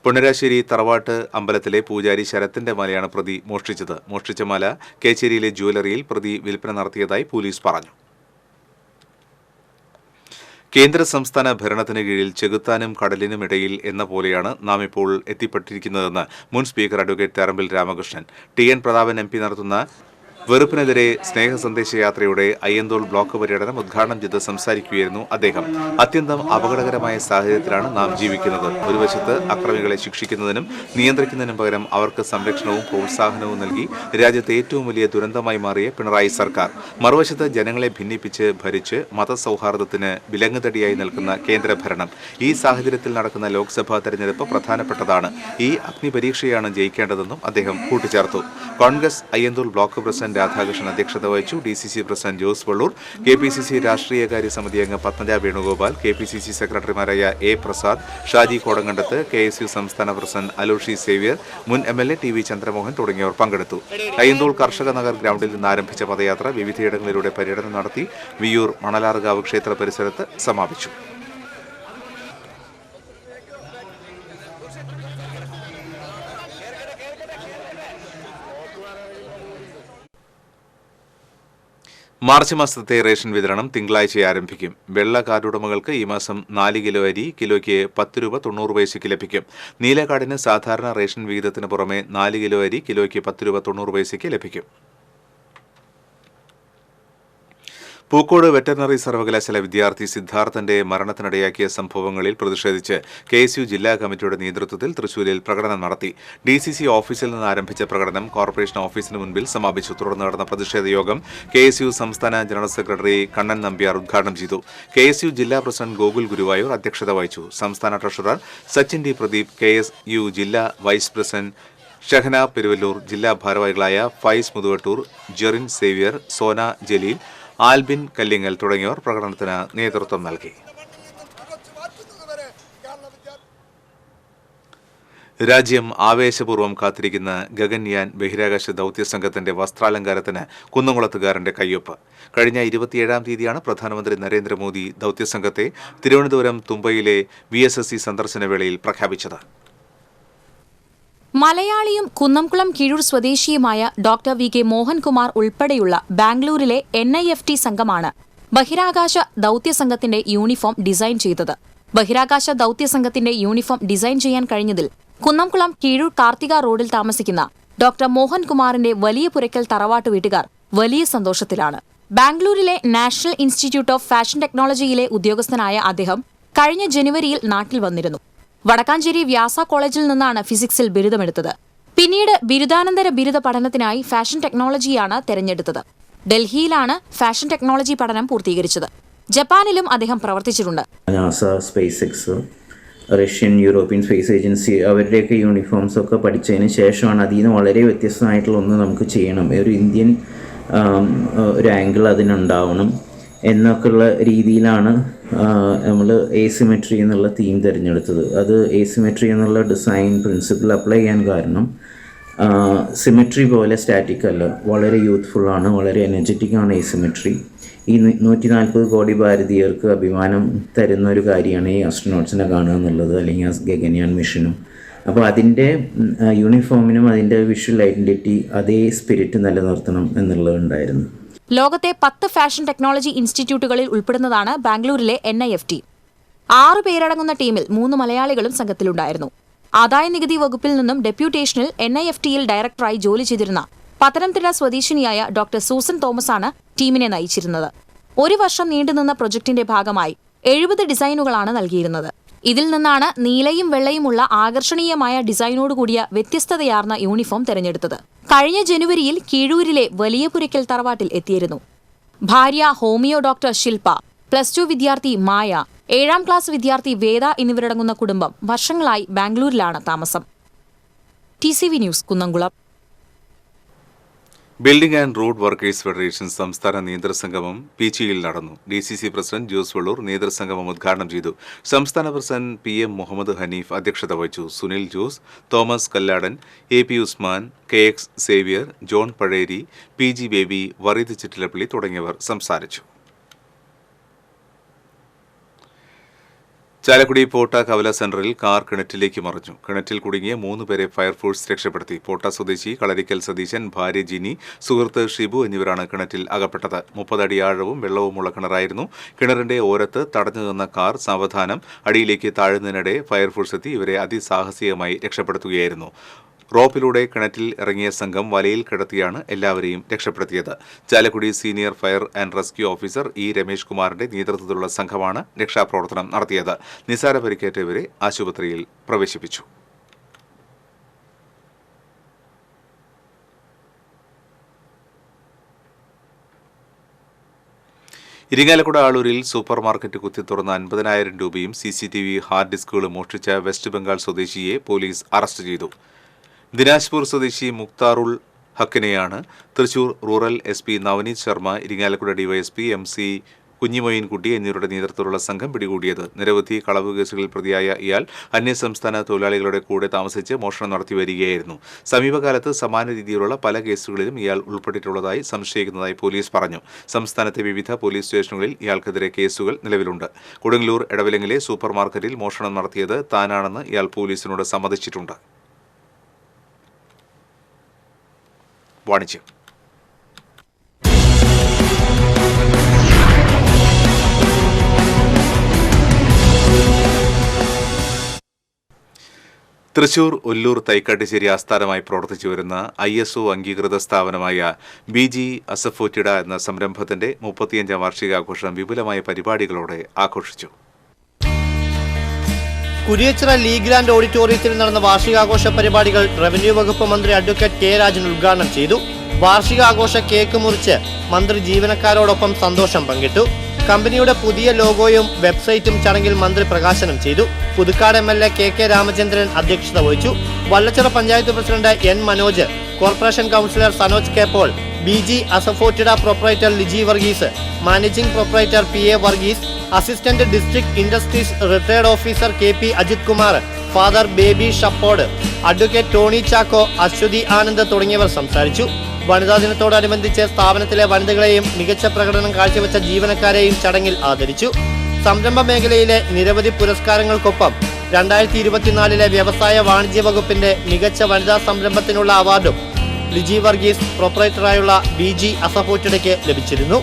പൊന്നരാശ്ശേരി തറവാട്ട് അമ്പലത്തിലെ പൂജാരി ശരത്തിന്റെ മാലയാണ് പ്രതി മോഷ്ടിച്ചത്. മോഷ്ടിച്ച മാല കേച്ചേരിയിലെ ജ്വല്ലറിയിൽ പ്രതി വിൽപ്പന നടത്തിയതായി പോലീസ് പറഞ്ഞു. കേന്ദ്ര സംസ്ഥാന ഭരണത്തിന് കീഴിൽ ചെകുത്താനും കടലിനുമിടയിൽ എന്ന പോലെയാണ് നാം ഇപ്പോൾ എത്തിപ്പെട്ടിരിക്കുന്നതെന്ന് മുൻ സ്പീക്കർ അഡ്വക്കേറ്റ് തേറമ്പിൽ രാമകൃഷ്ണൻ. TN പ്രതാപൻ MP നടത്തുന്ന വെറുപ്പിനെതിരെ സ്നേഹ സന്ദേശയാത്രയുടെ അയ്യന്തോൾ ബ്ലോക്ക് പര്യടനം ഉദ്ഘാടനം ചെയ്ത് സംസാരിക്കുകയായിരുന്നു അദ്ദേഹം. അത്യന്തം അപകടകരമായ സാഹചര്യത്തിലാണ് നാം ജീവിക്കുന്നത്. ഒരു വശത്ത് അക്രമികളെ ശിക്ഷിക്കുന്നതിനും നിയന്ത്രിക്കുന്നതിനും പകരം അവർക്ക് സംരക്ഷണവും പ്രോത്സാഹനവും നൽകി രാജ്യത്തെ ഏറ്റവും വലിയ ദുരന്തമായി മാറിയ പിണറായി സർക്കാർ, മറുവശത്ത് ജനങ്ങളെ ഭിന്നിപ്പിച്ച് ഭരിച്ച് മതസൗഹാർദ്ദത്തിന് വിലങ്ങുതടിയായി നിൽക്കുന്ന കേന്ദ്ര ഭരണം. ഈ സാഹചര്യത്തിൽ നടക്കുന്ന ലോക്സഭാ തെരഞ്ഞെടുപ്പ് പ്രധാനപ്പെട്ടതാണ്. ഈ അഗ്നിപരീക്ഷയാണ് ജയിക്കേണ്ടതെന്നും അദ്ദേഹം കൂട്ടിച്ചേർത്തു. കോൺഗ്രസ് അയ്യന്തോൾ ബ്ലോക്ക് പ്രസിഡന്റ് രാധാകൃഷ്ണൻ അധ്യക്ഷത വഹിച്ചു. DCC president Jose Vallur, KPCC രാഷ്ട്രീയകാര്യ സമിതി അംഗം പത്മജ വേണുഗോപാൽ, KPCC സെക്രട്ടറിമാരായ A. പ്രസാദ്, ഷാജി കോടങ്കണ്ടത്ത്, KSU സംസ്ഥാന പ്രസിഡന്റ് അലോഷി സേവ്യർ, മുൻ MLA TV ചന്ദ്രമോഹൻ തുടങ്ങിയവർ പങ്കെടുത്തു. അയ്യന്തോൾ കർഷക നഗർ ഗ്രൗണ്ടിൽ നിന്ന് ആരംഭിച്ച പദയാത്ര വിവിധയിടങ്ങളിലൂടെ പര്യടനം നടത്തി വിയ്യൂർ മണലാർകാവ് ക്ഷേത്ര പരിസരത്ത് സമാപിച്ചു. മാർച്ച് മാസത്തെ റേഷൻ വിതരണം തിങ്കളാഴ്ച ആരംഭിക്കും. വെള്ള കാർഡുടമകൾക്ക് ഈ മാസം 4 കിലോ അരി കിലോയ്ക്ക് 10 രൂപ 90 പൈസയ്ക്ക് ലഭിക്കും. നീല കാർഡിന് സാധാരണ റേഷൻ വിഹിതത്തിന് പുറമെ 4 കിലോ അരി കിലോയ്ക്ക് 10 രൂപ 90 പൈസയ്ക്ക് ലഭിക്കും. പൂക്കോട് വെറ്ററിനറി സർവകലാശാല വിദ്യാർത്ഥി സിദ്ധാർത്ഥന്റെ മരണത്തിനിടയാക്കിയ സംഭവങ്ങളിൽ പ്രതിഷേധിച്ച് KSU ജില്ലാ കമ്മിറ്റിയുടെ നേതൃത്വത്തിൽ തൃശൂരിൽ പ്രകടനം നടത്തി. DCC ഓഫീസിൽ നിന്ന് ആരംഭിച്ച പ്രകടനം കോർപ്പറേഷൻ ഓഫീസിന് മുൻപിൽ സമാപിച്ചു. തുടർന്ന് നടന്ന പ്രതിഷേധ യോഗം KSU സംസ്ഥാന ജനറൽ സെക്രട്ടറി കണ്ണൻ നമ്പ്യാർ ഉദ്ഘാടനം ചെയ്തു. KSU ജില്ലാ പ്രസിഡന്റ് ഗോകുൽ ഗുരുവായൂർ അധ്യക്ഷത വഹിച്ചു. സംസ്ഥാന treasurer Sachin D. Pradeep, KSU ജില്ലാ വൈസ് പ്രസിഡന്റ് ഷഹന പെരുവല്ലൂർ, ജില്ലാ ഭാരവാഹികളായ ഫൈസ് മുതുവട്ടൂർ, ജെറിൻ സേവ്യർ, സോന ജലീൽ, ആൽബിൻ കല്ലിങ്ങൽ തുടങ്ങിയവർ പ്രകടനത്തിന് നേതൃത്വം നൽകി. രാജ്യം ആവേശപൂർവ്വം കാത്തിരിക്കുന്ന ഗഗൻയാൻ ബഹിരാകാശ ദൌത്യ സംഘത്തിന്റെ വസ്ത്രാലങ്കാരത്തിന് കുന്നംകുളത്തുകാരന്റെ കയ്യൊപ്പ്. കഴിഞ്ഞ 27-ാം തീയതിയാണ് പ്രധാനമന്ത്രി നരേന്ദ്രമോദി ദൌത്യസംഘത്തെ തിരുവനന്തപുരം തുമ്പയിലെ VSSC സന്ദർശനവേളയിൽ പ്രഖ്യാപിച്ചത്. മലയാളിയും കുന്നംകുളം കീഴൂർ സ്വദേശിയുമായ ഡോക്ടർ VK മോഹൻകുമാർ ഉൾപ്പെടെയുള്ള ബാംഗ്ലൂരിലെ NIFT സംഘമാണ് ബഹിരാകാശ ദൌത്യസംഘത്തിന്റെ യൂണിഫോം ഡിസൈൻ ചെയ്തത്. ബഹിരാകാശ ദൌത്യസംഘത്തിന്റെ യൂണിഫോം ഡിസൈൻ ചെയ്യാൻ കഴിഞ്ഞതിൽ കുന്നംകുളം കീഴൂർ കാർത്തിക റോഡിൽ താമസിക്കുന്ന ഡോക്ടർ മോഹൻകുമാറിന്റെ വലിയ പുരയ്ക്കൽ തറവാട്ട് വീട്ടുകാർ വലിയ സന്തോഷത്തിലാണ്. ബാംഗ്ലൂരിലെ നാഷണൽ ഇൻസ്റ്റിറ്റ്യൂട്ട് ഓഫ് ഫാഷൻ ടെക്നോളജിയിലെ ഉദ്യോഗസ്ഥനായ അദ്ദേഹം കഴിഞ്ഞ ജനുവരിയിൽ നാട്ടിൽ വന്നിരുന്നു. വടക്കാഞ്ചേരി വ്യാസ കോളേജിൽ നിന്നാണ് ഫിസിക്സിൽ ബിരുദമെടുത്തത്. പിന്നീട് ബിരുദാനന്തര ബിരുദ പഠനത്തിനായി ഫാഷൻ ടെക്നോളജിയാണ് തെരഞ്ഞെടുത്തത്. ഡൽഹിയിലാണ് ഫാഷൻ ടെക്നോളജി പഠനം പൂർത്തീകരിച്ചത്. ജപ്പാനിലും അദ്ദേഹം പ്രവർത്തിച്ചിട്ടുണ്ട്. NASA, space X, Russian, European space agency അവരുടെയൊക്കെ യൂണിഫോംസ് ഒക്കെ പഠിച്ചതിന് ശേഷമാണ് അതിൽ നിന്ന് വളരെ വ്യത്യസ്തമായിട്ടുള്ള ഒന്ന് നമുക്ക് ചെയ്യണം, ഒരു ഇന്ത്യൻ ഒരു ആംഗിൾ അതിനുണ്ടാവണം എന്നൊക്കെയുള്ള രീതിയിലാണ് നമ്മൾ ഏസിമെട്രി എന്നുള്ള തീം തിരഞ്ഞെടുത്തത്. അത് ഏസിമെട്രി എന്നുള്ള ഡിസൈൻ പ്രിൻസിപ്പിൾ അപ്ലൈ ചെയ്യാൻ കാരണം സിമെട്രി പോലെ സ്റ്റാറ്റിക് അല്ല, വളരെ യൂത്ത്ഫുള്ളാണ്, വളരെ എനർജറ്റിക്കാണ് ഏസിമെട്രി. ഈ 140 കോടി ഭാരതീയർക്ക് അഭിമാനം തരുന്ന ഒരു കാര്യമാണ് ഈ ആസ്ട്രോനോട്ട്സിനെ കാണുക എന്നുള്ളത്, അല്ലെങ്കിൽ ഗഗൻയാൻ മിഷനും. അപ്പോൾ അതിൻ്റെ യൂണിഫോമിനും അതിൻ്റെ വിഷ്വൽ ഐഡൻറ്റിറ്റി അതേ സ്പിരിറ്റ് നിലനിർത്തണം എന്നുള്ളതുണ്ടായിരുന്നു. ലോകത്തെ 10 ഫാഷൻ ടെക്നോളജി ഇൻസ്റ്റിറ്റ്യൂട്ടുകളിൽ ഉൾപ്പെടുന്നതാണ് ബാംഗ്ലൂരിലെ NIFT. 6 പേരടങ്ങുന്ന ടീമിൽ 3 മലയാളികളും സംഘത്തിലുണ്ടായിരുന്നു. ആദായനികുതി വകുപ്പിൽ നിന്നും ഡെപ്യൂട്ടേഷനിൽ NIFTയിൽ ഡയറക്ടറായി ജോലി ചെയ്തിരുന്ന പത്തനംതിട്ട സ്വദേശിനിയായ ഡോക്ടർ സൂസൻ തോമസാണ് ടീമിനെ നയിച്ചിരുന്നത്. 1 വർഷം നീണ്ടുനിന്ന പ്രൊജക്ടിന്റെ ഭാഗമായി 70 ഡിസൈനുകളാണ് നൽകിയിരുന്നത്. ഇതിൽ നിന്നാണ് നീലയും വെള്ളയുമുള്ള ആകർഷണീയമായ ഡിസൈനോടുകൂടിയ വ്യത്യസ്തതയാർന്ന യൂണിഫോം തെരഞ്ഞെടുത്തത്. കഴിഞ്ഞ ജനുവരിയിൽ കീഴൂരിലെ വലിയ പുരയ്ക്കൽ തറവാട്ടിൽ എത്തിയിരുന്നു. ഭാര്യ ഹോമിയോ ഡോക്ടർ ശില്പ, +2 വിദ്യാർത്ഥി മായ, 7ാം ക്ലാസ് വിദ്യാർത്ഥി വേദ എന്നിവരടങ്ങുന്ന കുടുംബം വർഷങ്ങളായി ബാംഗ്ലൂരിലാണ് താമസം. TCV news, Kunnamkulam. Building and road workers federation സംസ്ഥാന നേതൃസംഗമം പീച്ചിയിൽ നടന്നു. DCC പ്രസിഡന്റ് ജോസ് വള്ളൂർ നേതൃസംഗമം ഉദ്ഘാടനം ചെയ്തു. സംസ്ഥാന പ്രസിഡന്റ് PM മുഹമ്മദ് ഹനീഫ് അധ്യക്ഷത വഹിച്ചു. Sunil Jose, Thomas Kalladan, AP Usman, KX Xavier, John Pazheri, PG Baby, Vareed Chittilappally തുടങ്ങിയവർ സംസാരിച്ചു. ചാലക്കുടി പോട്ട കവല സെന്ററിൽ കാർ കിണറ്റിലേക്ക് മറിഞ്ഞു. കിണറ്റിൽ കുടുങ്ങിയ 3 പേരെ ഫയർഫോഴ്സ് രക്ഷപ്പെടുത്തി. പോട്ട സ്വദേശി കളരിക്കൽ സതീശൻ, ഭാര്യ ജിനി, സുഹൃത്ത് ഷിബു എന്നിവരാണ് കിണറ്റിൽ അകപ്പെട്ടത്. 30 അടി ആഴവും വെള്ളവുമുള്ള കിണറായിരുന്നു. കിണറിന്റെ ഓരത്ത് തടഞ്ഞു നിന്ന കാർ സാവധാനം അടിയിലേക്ക് താഴുന്നതിനിടെ ഫയർഫോഴ്സ് എത്തി ഇവരെ അതിസാഹസികമായി രക്ഷപ്പെടുത്തുകയായിരുന്നു. റോപ്പിലൂടെ കിണറ്റിൽ ഇറങ്ങിയ സംഘം വലയിൽ കിടത്തിയാണ് എല്ലാവരെയും രക്ഷപ്പെടുത്തിയത്. Chalakudy senior fire and rescue officer E. Ramesh കുമാറിന്റെ നേതൃത്വത്തിലുള്ള സംഘമാണ് രക്ഷാപ്രവർത്തനം നടത്തിയത്. നിസാര പരിക്കേറ്റ ഇവരെ ആശുപത്രിയിൽ പ്രവേശിപ്പിച്ചു. ഇരിങ്ങാലക്കുട ആളൂരിൽ സൂപ്പർ മാർക്കറ്റ് കുത്തിത്തുറന്ന് 50,000 രൂപയും CCTV ഹാർഡ് ഡിസ്കുകളും മോഷ്ടിച്ച വെസ്റ്റ് ബംഗാൾ സ്വദേശിയെ പോലീസ് അറസ്റ്റ് ചെയ്തു. ദിനാജ്പൂർ സ്വദേശി മുക്താറുൾ ഹക്കിനെയാണ് Thrissur rural SP Navneet Sharma, Irinjalakuda DYSP MC Kunjimoinkutty എന്നിവരുടെ നേതൃത്വത്തിലുള്ള സംഘം പിടികൂടിയത്. നിരവധി കളവ് കേസുകളിൽ പ്രതിയായ ഇയാൾ അന്യസംസ്ഥാന തൊഴിലാളികളുടെ കൂടെ താമസിച്ച് മോഷണം നടത്തി വരികയായിരുന്നു. സമീപകാലത്ത് സമാന രീതിയിലുള്ള പല കേസുകളിലും ഇയാൾ ഉൾപ്പെട്ടിട്ടുള്ളതായി സംശയിക്കുന്നതായി പോലീസ് പറഞ്ഞു. സംസ്ഥാനത്തെ വിവിധ പോലീസ് സ്റ്റേഷനുകളിൽ ഇയാൾക്കെതിരെ കേസുകൾ നിലവിലുണ്ട്. കൊടുങ്ങല്ലൂർ എടവലങ്ങിലെ സൂപ്പർ മാർക്കറ്റിൽ മോഷണം നടത്തിയത് താനാണെന്ന് ഇയാൾ പോലീസിനോട് സമ്മതിച്ചിട്ടുണ്ട്. വാണിജ്യം. തൃശൂർ ഒല്ലൂർ തൈക്കാട്ടുശ്ശേരി ആസ്ഥാനമായി പ്രവർത്തിച്ചു വരുന്ന ISO അംഗീകൃത സ്ഥാപനമായ BG അസഫോറ്റിഡ എന്ന സംരംഭത്തിന്റെ 35ാം വാർഷികാഘോഷം വിപുലമായ പരിപാടികളോടെ ആഘോഷിച്ചു. കുരിയച്ചിറ ലീഗ് ലാൻഡ് ഓഡിറ്റോറിയത്തിൽ നടന്ന വാർഷികാഘോഷ പരിപാടികൾ റവന്യൂ വകുപ്പ് മന്ത്രി അഡ്വക്കേറ്റ് K. രാജൻ ഉദ്ഘാടനം ചെയ്തു. വാർഷികാഘോഷ കേക്ക് മുറിച്ച് മന്ത്രി ജീവനക്കാരോടൊപ്പം സന്തോഷം പങ്കിട്ടു. കമ്പനിയുടെ പുതിയ ലോഗോയും വെബ്സൈറ്റും ചടങ്ങിൽ മന്ത്രി പ്രകാശനം ചെയ്തു. പുതുക്കാട് MLA KK രാമചന്ദ്രൻ അധ്യക്ഷത വഹിച്ചു. Vallachira panchayat president N. Manoj, corporation councillor Sanoj K. Paul, BG asafoetida proprietor Liji Varghese, managing proprietor PA Varghese, assistant district industries retired officer KP Ajith Kumar, father Baby ഷപ്പോഡ്, അഡ്വക്കേറ്റ് ടോണി ചാക്കോ, അശ്വതി ആനന്ദ് തുടങ്ങിയവർ സംസാരിച്ചു. വനിതാ ദിനത്തോടനുബന്ധിച്ച് സ്ഥാപനത്തിലെ വനിതകളെയും മികച്ച പ്രകടനം കാഴ്ചവെച്ച ജീവനക്കാരെയും ചടങ്ങിൽ ആദരിച്ചു. സംരംഭ മേഖലയിലെ നിരവധി പുരസ്കാരങ്ങൾക്കൊപ്പം 2024 വ്യവസായ വാണിജ്യ വകുപ്പിന്റെ മികച്ച വനിതാ സംരംഭത്തിനുള്ള അവാർഡും ലിജി വർഗീസ് പ്രൊപ്പറേറ്ററായുള്ള BG അസഫോറ്റിഡയ്ക്ക് ലഭിച്ചിരുന്നു.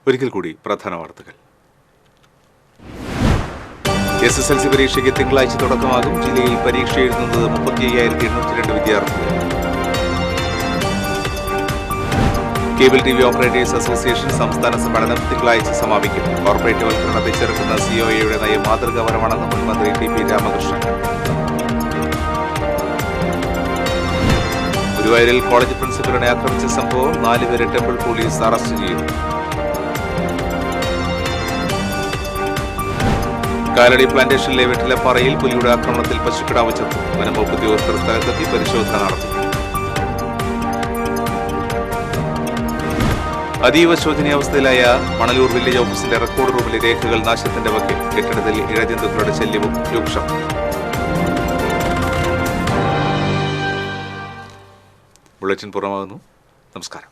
ഒരിക്കൽ കൂടി പ്രധാന വാർത്തകൾ. SSLC പരീക്ഷയ്ക്ക് തിങ്കളാഴ്ച തുടക്കമാകും. ജില്ലയിൽ പരീക്ഷ എഴുതുന്നത് 35,802 വിദ്യാർത്ഥികൾ. കേബിൾ TV ഓപ്പറേറ്റേഴ്സ് അസോസിയേഷൻ സംസ്ഥാന സമ്മേളനം തിങ്കളാഴ്ച സമാപിക്കും. കോർപ്പറേറ്റ് വൽക്കരണത്തെ ചെറുക്കുന്ന COAയുടെ നയം മാതൃകാപരമാണെന്ന് മുൻ മന്ത്രി TP രാമകൃഷ്ണൻ. ഗുരുവായൂരിൽ കോളേജ് പ്രിൻസിപ്പലിനെ ആക്രമിച്ച സംഭവം 4 പേരെ ടെമ്പിൾ പോലീസ് അറസ്റ്റ് ചെയ്തു. കാലടി പ്ലാന്റേഷനിലെ വെട്ടിലപ്പാറയിൽ പുലിയുടെ ആക്രമണത്തിൽ പശുക്കിടാവ് ചത്തു. വനംവകുപ്പ് ഉദ്യോഗസ്ഥർ സ്ഥലത്തെത്തി പരിശോധന നടത്തി. അതീവ ശോചനീയാവസ്ഥയിലായ മണലൂർ വില്ലേജ് ഓഫീസിന്റെ റെക്കോർഡ് റൂമിലെ രേഖകൾ നാശത്തിന്റെ വക്കിൽ. കെട്ടിടത്തിൽ ഇഴജന്തുക്കളുടെ ശല്യവും രൂക്ഷം. ബുള്ളറ്റിൻ പൂർണ്ണമാകുന്നു. നമസ്കാരം.